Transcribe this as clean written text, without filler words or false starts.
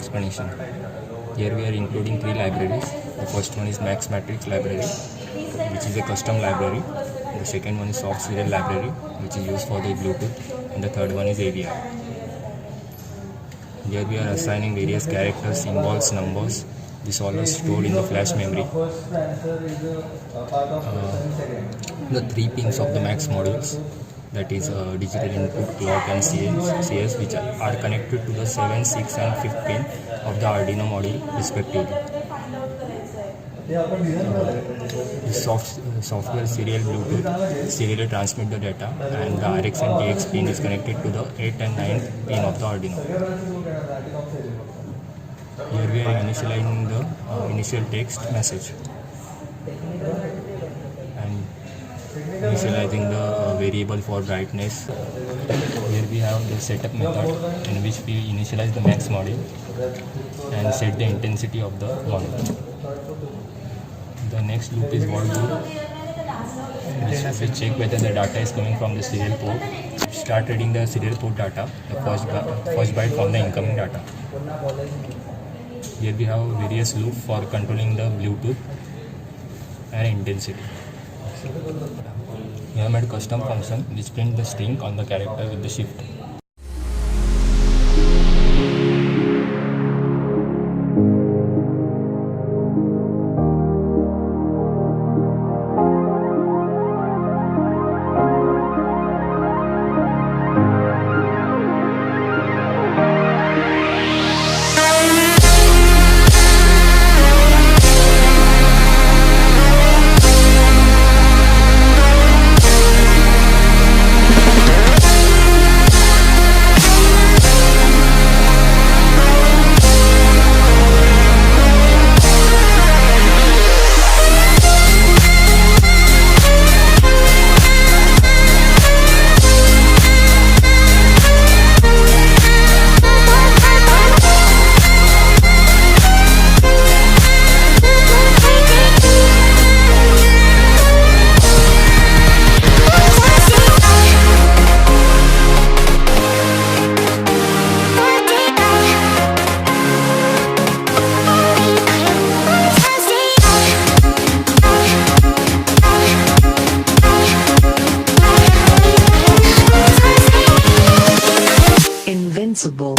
explanation. Here we are including 3 libraries. The first one is MAX Matrix library, which is a custom library. The second one is soft serial library, which is used for the Bluetooth, and the third one is AVI. Here we are assigning various characters, symbols, numbers. This all is stored in the flash memory. The 3 pins of the MAX modules, that is digital input, clock and CS, which are connected to the 7, 6 and 5th pin of the Arduino module respectively. The software serial Bluetooth serially transmit the data, and the RX and TX pin is connected to the 8th and 9th pin of the Arduino. Here we are initializing the initial text message and initializing the variable for brightness. Here we have the setup method in which we initialize the MAX module and set the intensity of the module. The next loop is while loop, which we check whether the data is coming from the serial port. Start reading the serial port data, the first byte from the incoming data. Here we have various loops for controlling the Bluetooth and intensity. We have made a custom function which prints the string on the character with the shift. Invincible.